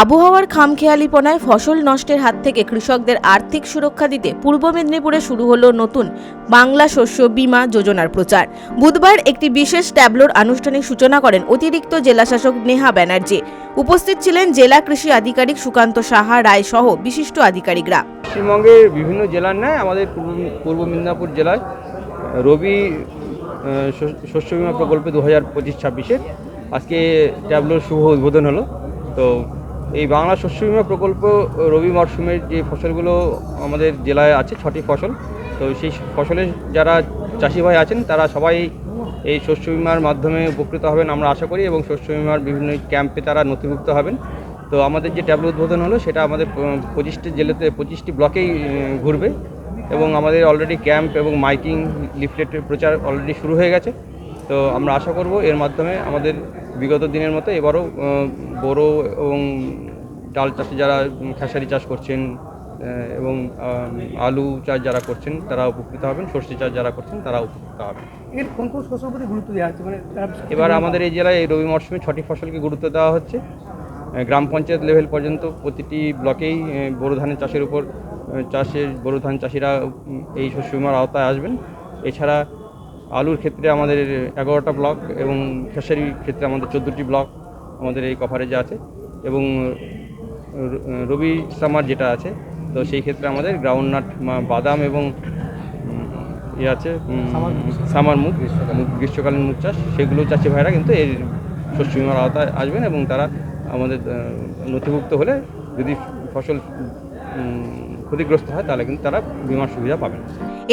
আবহাওয়ার খামখেয়ালিপনায় ফসল নষ্টের হাত থেকে কৃষকদের আর্থিক সুরক্ষা দিতে পূর্ব মেদিনীপুরে শুরু হলো নতুন বাংলা শস্য বীমা যোজনার প্রচার। বুধবার একটি বিশেষ ট্যাবলোর আনুষ্ঠানিক সূচনা করেন অতিরিক্ত জেলাশাসক নেহা ব্যানার্জি। উপস্থিত ছিলেন জেলা কৃষি আধিকারিক সুকান্ত সাহা রায় সহ বিশিষ্ট আধিকারিকরা। পশ্চিমবঙ্গের বিভিন্ন জেলার ন্যায় আমাদের পূর্ব মেদিনীপুর জেলায় রবি শস্য বীমা প্রকল্পে 2025-26 আজকে ট্যাবলোর শুভ উদ্বোধন হলো। তো এই বাংলা শস্য বীমা প্রকল্প রবি মরশুমের যে ফসলগুলো আমাদের জেলায় আছে 6টি ফসল, তো সেই ফসলের যারা চাষি ভাই আছেন তারা সবাই এই শস্য বীমার মাধ্যমে উপকৃত হবেন আমরা আশা করি, এবং শস্য বীমার বিভিন্ন ক্যাম্পে তারা নথিভুক্ত হবেন। তো আমাদের যে ট্যাবলো উদ্বোধন হলো সেটা আমাদের 25টি জেলাতে 25টি ব্লকেই ঘুরবে, এবং আমাদের অলরেডি ক্যাম্প এবং মাইকিং লিফলেটের প্রচার অলরেডি শুরু হয়ে গেছে। তো আমরা আশা করব এর মাধ্যমে আমাদের বিগত দিনের মতো এবারও বোরো এবং ডাল চাষে যারা খেসারি চাষ করছেন এবং আলু চাষ যারা করছেন তারা উপকৃত হবেন, সর্ষে চাষ যারা করছেন তারা উপকৃত হবেন। এর কোন কোন ফসলের প্রতি গুরুত্ব দেওয়া হচ্ছে? এবার আমাদের এই জেলায় এই রবি মরশুমে 6টি ফসলকে গুরুত্ব দেওয়া হচ্ছে। গ্রাম পঞ্চায়েত লেভেল পর্যন্ত প্রতিটি ব্লকেই বোরো ধানের চাষের উপর বোরো ধান চাষিরা এই শস্য বীমার আওতায় আসবেন। এছাড়া আলুর ক্ষেত্রে আমাদের 11টা ব্লক এবং খেসারির ক্ষেত্রে আমাদের 14টি ব্লক আমাদের এই কভারেজে আছে, এবং রবি সামার যেটা আছে তো সেই ক্ষেত্রে আমাদের গ্রাউন্ডনাট বাদাম এবং আছে সামার মুগ গ্রীষ্মকালীন মুগ চাষ, সেগুলো চাষি ভাইরা কিন্তু এই শস্য বীমার আওতায় আসবেন, এবং তারা আমাদের নথিভুক্ত হলে যদি ফসল ক্ষতিগ্রস্ত হয় তাহলে কিন্তু তারা বীমার সুবিধা পাবেন।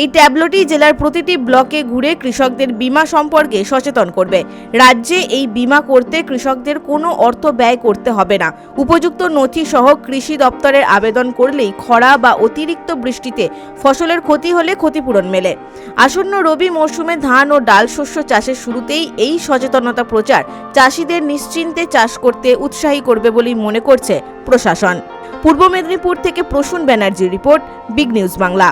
এই ট্যাবলোটি জেলার প্রতিটি ব্লকে ঘুরে কৃষকদের বীমা সম্পর্কে সচেতন করবে। রাজ্যে এই বীমা করতে কৃষকদের কোনো অর্থ ব্যয় করতে হবে না। উপযুক্ত নথি সহ কৃষি দপ্তরের আবেদন করলেই খরা বা অতিরিক্ত বৃষ্টিতে ফসলের ক্ষতি হলে ক্ষতিপূরণ মেলে। আসন্ন রবি মরশুমে ধান ও ডাল শস্য চাষের শুরুতেই এই সচেতনতা প্রচার চাষিদের নিশ্চিন্তে চাষ করতে উৎসাহী করবে বলেই মনে করছে প্রশাসন। পূর্ব মেদিনীপুর থেকে প্রসূন ব্যানার্জির রিপোর্ট, বিগ নিউজ বাংলা।